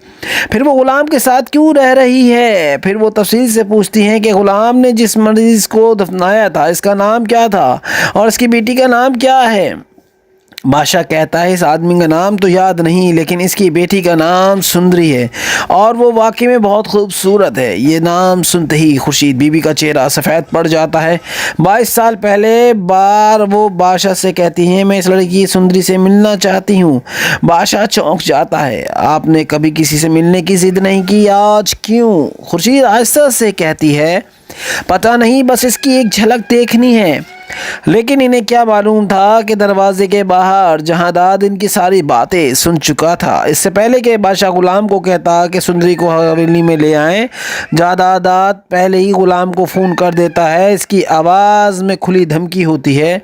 फिर वो गुलाम के साथ क्यों रह रही है। फिर वो तफसील से पूछती हैं कि गुलाम ने जिस मरीज़ को दफनाया था इसका नाम क्या था और इसकी बेटी का नाम क्या है। बादशाह कहता है, इस आदमी का नाम तो याद नहीं, लेकिन इसकी बेटी का नाम सुंदरी है और वो वाकई में बहुत खूबसूरत है। ये नाम सुनते ही खुर्शीद बीबी का चेहरा सफ़ेद पड़ जाता है। 22 साल पहले बार वो बादशाह से कहती हैं, मैं इस लड़की सुंदरी से मिलना चाहती हूँ। बादशाह चौंक जाता है, आपने कभी किसी से मिलने की ज़िद नहीं की, आज क्यों? खुर्शीद आहिस्ता से कहती है, पता नहीं, बस इसकी एक झलक देखनी है। लेकिन इन्हें क्या मालूम था कि दरवाजे के बाहर जहांदाद इनकी सारी बातें सुन चुका था। इससे पहले कि बादशाह गुलाम को कहता कि सुंदरी को हवेली में ले आएं, जहांदाद पहले ही गुलाम को फ़ोन कर देता है। इसकी आवाज़ में खुली धमकी होती है,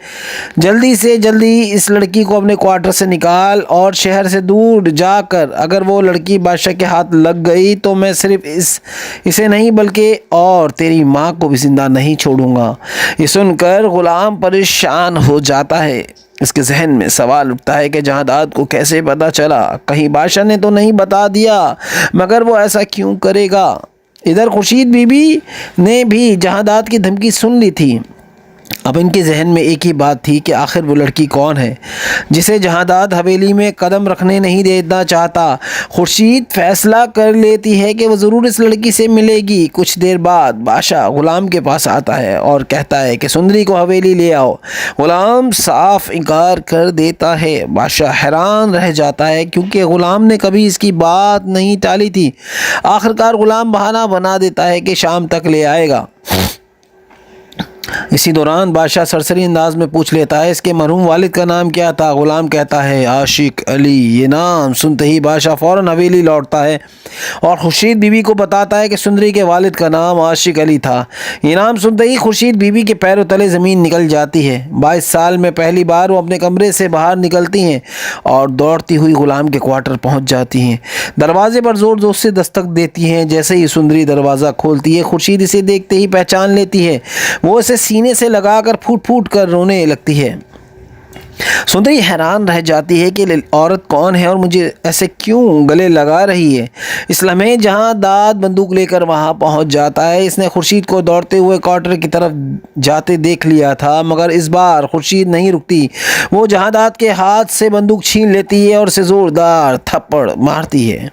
जल्दी से जल्दी इस लड़की को अपने क्वार्टर से निकाल और शहर से दूर जाकर अगर वो लड़की बादशाह के हाथ लग गई तो मैं सिर्फ इसे नहीं बल्कि और तेरी माँ को भी जिंदा नहीं छोड़ूंगा। ये सुनकर गुलाम परेशान हो जाता है। इसके जहन में सवाल उठता है कि जहांदाद को कैसे पता चला, कहीं बादशाह ने तो नहीं बता दिया, मगर वो ऐसा क्यों करेगा। इधर खुर्शीद बीबी ने भी जहांदाद की धमकी सुन ली थी। अब इनके जहन में एक ही बात थी कि आखिर वो लड़की कौन है जिसे जहांदाद हवेली में कदम रखने नहीं देना चाहता। खुर्शीद फैसला कर लेती है कि वो ज़रूर इस लड़की से मिलेगी। कुछ देर बाद बादशाह गुलाम के पास आता है और कहता है कि सुंदरी को हवेली ले आओ। गुलाम साफ इनकार कर देता है। बादशाह हैरान रह जाता है क्योंकि गुलाम ने कभी इसकी बात नहीं टाली थी। आखिरकार गुलाम बहाना बना देता है कि शाम तक ले आएगा। इसी दौरान बादशाह सरसरी अंदाज में पूछ लेता है इसके मरहूम वालिद का नाम क्या था। गुलाम कहता है आशिक अली। ये नाम सुनते ही बादशाह फ़ौरन हवेली लौटता है और खुर्शीद बीबी को बताता है कि सुंदरी के वालिद का नाम आशिक अली था। ये नाम सुनते ही खुर्शीद बीबी के पैरों तले ज़मीन निकल जाती है। 22 साल में पहली बार वो अपने कमरे से बाहर निकलती हैं और दौड़ती हुई गुलाम के क्वार्टर पहुँच जाती हैं। दरवाजे पर ज़ोर ज़ोर से दस्तक देती हैं। जैसे ही सुंदरी दरवाज़ा खोलती है, खुर्शीद इसे देखते ही पहचान लेती है। वो इसे सीने से लगाकर फूट फूट कर रोने लगती है। सुंदरी हैरान रह जाती है कि औरत कौन है और मुझे ऐसे क्यों गले लगा रही है। इस लम्हे जहांदाद बंदूक लेकर वहां पहुंच जाता है। इसने खुर्शीद को दौड़ते हुए क्वार्टर की तरफ जाते देख लिया था, मगर इस बार खुर्शीद नहीं रुकती। वो जहांदाद के हाथ से बंदूक छीन लेती है और उसे ज़ोरदार थप्पड़ मारती है।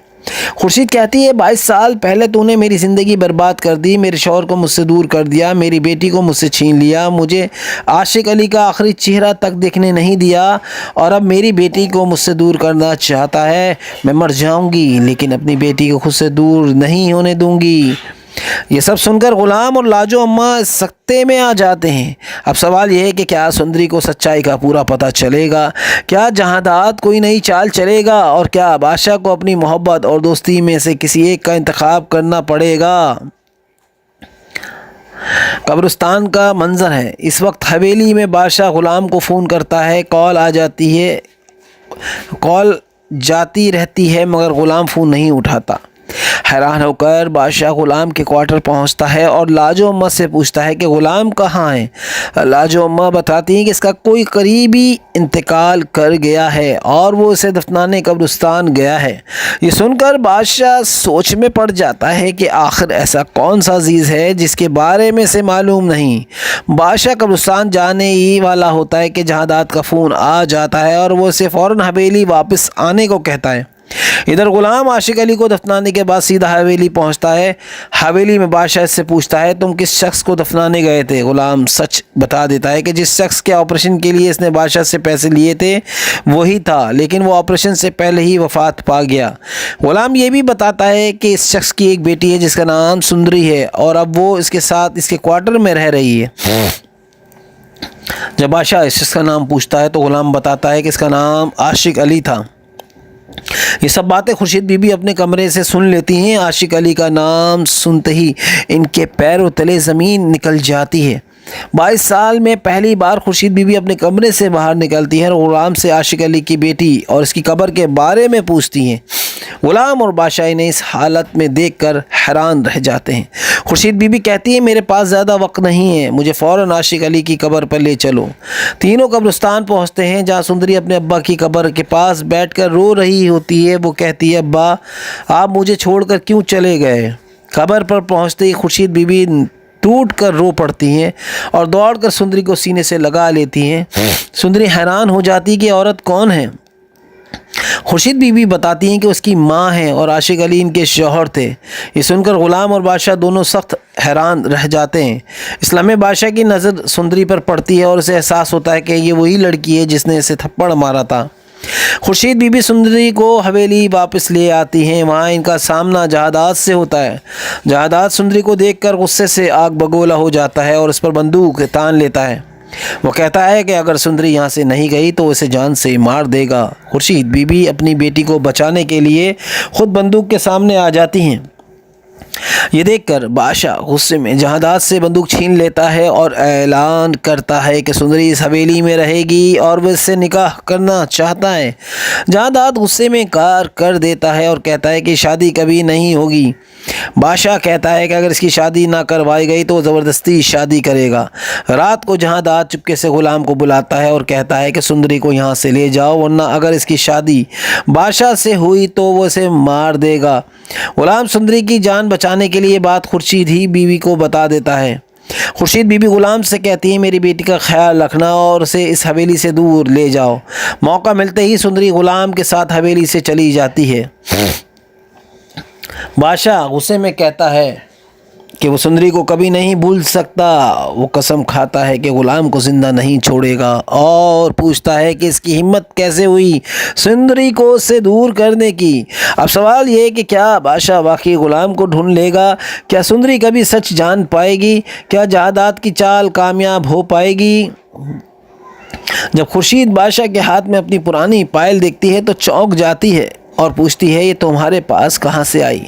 खुर्शीद कहती है 22 साल पहले तूने मेरी ज़िंदगी बर्बाद कर दी, मेरे शौहर को मुझसे दूर कर दिया, मेरी बेटी को मुझसे छीन लिया, मुझे आशिक अली का आखिरी चेहरा तक देखने नहीं दिया और अब मेरी बेटी को मुझसे दूर करना चाहता है। मैं मर जाऊंगी लेकिन अपनी बेटी को खुद से दूर नहीं होने दूंगी। ये सब सुनकर गुलाम और लाजो अम्मा सख्ते में आ जाते हैं। अब सवाल यह है कि क्या सुंदरी को सच्चाई का पूरा पता चलेगा, क्या जहांदाद कोई नई चाल चलेगा और क्या बादशाह को अपनी मोहब्बत और दोस्ती में से किसी एक का इंतखाब करना पड़ेगा। कब्रिस्तान का मंजर है। इस वक्त हवेली में बादशाह गुलाम को फ़ोन करता है। कॉल आ जाती है, कॉल जाती रहती है मगर गुलाम फ़ोन नहीं उठाता। हैरान होकर बादशाह गुलाम के क्वार्टर पहुंचता है और लाजो अम्मा से पूछता है कि गुलाम कहाँ है। लाजो अम्मा बताती हैं कि इसका कोई करीबी इंतकाल कर गया है और वो इसे दफनाने कब्रिस्तान गया है। ये सुनकर बादशाह सोच में पड़ जाता है कि आखिर ऐसा कौन सा अजीज़ है जिसके बारे में से मालूम नहीं। बादशाह कब्रिस्तान जाने ही वाला होता है कि जहांदाद का फ़ोन आ जाता है और वो इसे फ़ौरन हवेली वापस आने को कहता है। इधर गुलाम आशिक अली को दफनाने के बाद सीधा हवेली पहुंचता है। हवेली में बादशाह से पूछता है तुम किस शख्स को दफनाने गए थे। गुलाम सच बता देता है कि जिस शख्स के ऑपरेशन के लिए इसने बादशाह से पैसे लिए थे वही था, लेकिन वो ऑपरेशन से पहले ही वफात पा गया। गुलाम ये भी बताता है कि इस शख्स की एक बेटी है जिसका नाम सुंदरी है और अब वो इसके साथ इसके क्वार्टर में रह रही है। जब बादशाह इस शख्स का नाम पूछता है तो गुलाम बताता है कि इसका नाम आशिक अली था। ये सब बातें खुर्शीद बीबी अपने कमरे से सुन लेती हैं। आशिक अली का नाम सुनते ही इनके पैरों तले ज़मीन निकल जाती है। 22 साल में पहली बार खुर्शीद बीबी अपने कमरे से बाहर निकलती है और गुलाम से आशिक अली की बेटी और इसकी कब्र के बारे में पूछती हैं। गुलाम और बादशाह इन्हें इस हालत में देखकर हैरान रह जाते हैं। खुर्शीद बीबी कहती है मेरे पास ज़्यादा वक्त नहीं है, मुझे फ़ौरन आशिक अली की कब्र पर ले चलो। तीनों कब्रिस्तान पहुंचते हैं जहां सुंदरी अपने अब्बा की कब्र के पास बैठकर रो रही होती है। वो कहती है अब्बा आप मुझे छोड़कर क्यों चले गए। कब्र पर पहुँचते ही खुर्शीद बीबी टूट कर रो पड़ती हैं और दौड़कर सुंदरी को सीने से लगा लेती हैं। सुंदरी हैरान हो जाती है कि औरत कौन है। खुर्शीद बीबी बताती हैं कि उसकी माँ है और आशिक अली इनके शौहर थे। ये सुनकर गुलाम और बादशाह दोनों सख्त हैरान रह जाते हैं। इस लम्हे बादशाह की नज़र सुंदरी पर पड़ती है और उसे एहसास होता है कि ये वही लड़की है जिसने इसे थप्पड़ मारा था। खुर्शीद बीबी सुंदरी को हवेली वापस ले आती हैं। वहाँ इनका सामना जहांदाद से होता है। जहांदाद सुंदरी को देखकर गुस्से से आग बगोला हो जाता है और उस पर बंदूक तान लेता है। वो कहता है कि अगर सुंदरी यहाँ से नहीं गई तो उसे जान से मार देगा। खुर्शीद बीवी अपनी बेटी को बचाने के लिए खुद बंदूक के सामने आ जाती हैं। ये देखकर बादशाह गुस्से में जहादात से बंदूक छीन लेता है और ऐलान करता है कि सुंदरी इस हवेली में रहेगी और वह इससे निकाह करना चाहता है। जहादात गुस्से में कार कर देता है और कहता है कि शादी कभी नहीं होगी। बादशाह कहता है कि अगर इसकी शादी ना करवाई गई तो ज़बरदस्ती शादी करेगा। रात को जहादात चुपके से ग़ुलाम को बुलाता है और कहता है कि सुंदरी को यहाँ से ले जाओ, वरना अगर इसकी शादी बादशाह से हुई तो वो इसे मार देगा। ग़ुलाम सुंदरी की जान बचाने के लिए बात खुर्शीद ही बीवी को बता देता है। खुर्शीद बीबी ग़ुलाम से कहती है मेरी बेटी का ख्याल रखना और उसे इस हवेली से दूर ले जाओ। मौका मिलते ही सुंदरी ग़ुलाम के साथ हवेली से चली जाती है। बादशाह गुस्से में कहता है कि वो सुंदरी को कभी नहीं भूल सकता। वो कसम खाता है कि ग़ुलाम को ज़िंदा नहीं छोड़ेगा और पूछता है कि इसकी हिम्मत कैसे हुई सुंदरी को उससे दूर करने की। अब सवाल ये है कि क्या बादशाह वाकई ग़ुलाम को ढूंढ लेगा? क्या सुंदरी कभी सच जान पाएगी? क्या जहादात की चाल कामयाब हो पाएगी? जब खुर्शीद बादशाह के हाथ में अपनी पुरानी पायल देखती है तो चौंक जाती है और पूछती है ये तुम्हारे पास कहाँ से आई?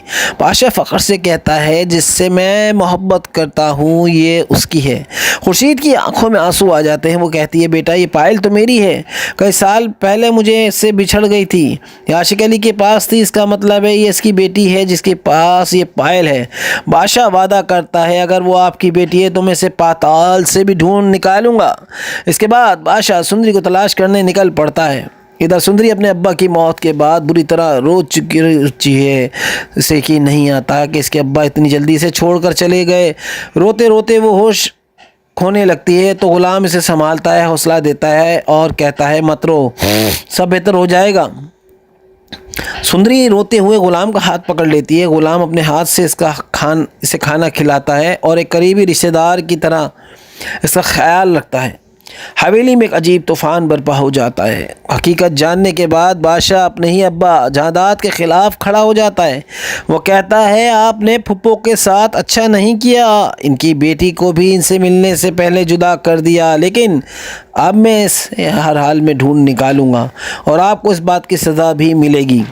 बादशाह फ़ख्र से कहता है जिससे मैं मोहब्बत करता हूँ ये उसकी है। खुर्शीद की आंखों में आंसू आ जाते हैं। वो कहती है बेटा ये पायल तो मेरी है, कई साल पहले मुझे इससे बिछड़ गई थी, ये आशिक अली के पास थी, इसका मतलब है ये इसकी बेटी है जिसके पास ये पायल है। बादशाह वादा करता है अगर वो आपकी बेटी है तो मैं इसे पाताल से भी ढूंढ निकालूंगा। इसके बाद बादशाह सुंदरी को तलाश करने निकल पड़ता है। इधर सुंदरी अपने अब्बा की मौत के बाद बुरी तरह रो चुकी है। इसे यकीन नहीं आता कि इसके अब्बा इतनी जल्दी से छोड़कर चले गए। रोते रोते वो होश खोने लगती है तो ग़ुलाम इसे संभालता है, हौसला देता है और कहता है मत रो, सब बेहतर हो जाएगा। सुंदरी रोते हुए ग़ुलाम का हाथ पकड़ लेती है। ग़ुलाम अपने हाथ से इसे खाना खिलाता है और एक करीबी रिश्तेदार की तरह इसका ख्याल रखता है। हवेली में एक अजीब तूफ़ान बर्पा हो जाता है। हकीकत जानने के बाद बादशाह अपने ही अब्बा जहादात के ख़िलाफ़ खड़ा हो जाता है। वो कहता है आपने फुप्पो के साथ अच्छा नहीं किया, इनकी बेटी को भी इनसे मिलने से पहले जुदा कर दिया, लेकिन अब मैं इसे हर हाल में ढूंढ निकालूंगा और आपको इस बात की सज़ा भी मिलेगी।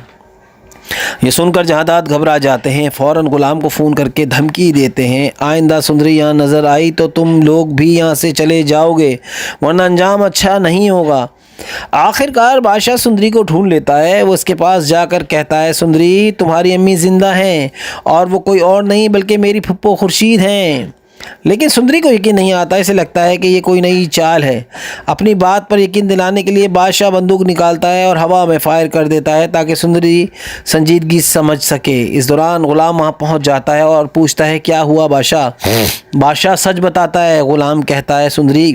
ये सुनकर जहादात घबरा जाते हैं। फ़ौरन ग़ुलाम को फ़ोन करके धमकी देते हैं आइंदा सुंदरी यहाँ नज़र आई तो तुम लोग भी यहाँ से चले जाओगे, वरना अंजाम अच्छा नहीं होगा। आखिरकार बादशाह सुंदरी को ढूंढ लेता है। वो उसके पास जाकर कहता है सुंदरी तुम्हारी अम्मी ज़िंदा हैं और वो कोई और नहीं बल्कि मेरी फुप्पो खुर्शीद हैं। लेकिन सुंदरी को यकीन नहीं आता। इसे लगता है कि ये कोई नई चाल है। अपनी बात पर यकीन दिलाने के लिए बादशाह बंदूक निकालता है और हवा में फायर कर देता है ताकि सुंदरी संजीदगी समझ सके। इस दौरान ग़ुलाम वहाँ पहुँच जाता है और पूछता है क्या हुआ बादशाह? बादशाह सच बताता है। ग़ुलाम कहता है सुंदरी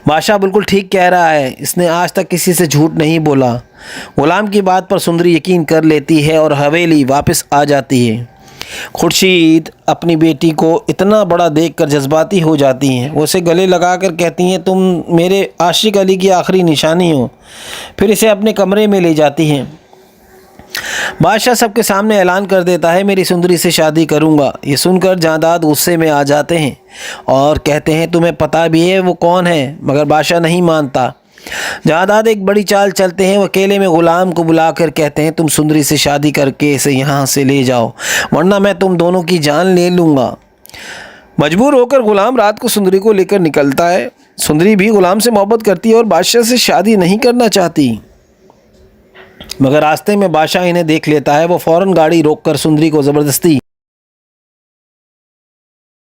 बादशाह बिल्कुल ठीक कह रहा है, इसने आज तक किसी से झूठ नहीं बोला। ग़ुलाम की बात पर सुंदरी यकीन कर लेती है और हवेली वापस आ जाती है। खुर्शीद अपनी बेटी को इतना बड़ा देखकर जज्बाती हो जाती हैं। वो उसे गले लगाकर कहती हैं तुम मेरे आशिक अली की आखिरी निशानी हो। फिर इसे अपने कमरे में ले जाती हैं। बादशाह सबके सामने ऐलान कर देता है मेरी सुंदरी से शादी करूंगा। ये सुनकर जहादात गुस्से में आ जाते हैं और कहते हैं तुम्हें पता भी है वो कौन है, मगर बादशाह नहीं मानता। जहादात एक बड़ी चाल चलते हैं। वो अकेले में ग़ुलाम को बुलाकर कहते हैं तुम सुंदरी से शादी करके इसे यहाँ से ले जाओ, वरना मैं तुम दोनों की जान ले लूँगा। मजबूर होकर ग़ुलाम रात को सुंदरी को लेकर निकलता है। सुंदरी भी ग़ुलाम से मोहब्बत करती है और बादशाह से शादी नहीं करना चाहती, मगर रास्ते में बादशाह इन्हें देख लेता है। वो फ़ौरन गाड़ी रोककर सुंदरी को ज़बरदस्ती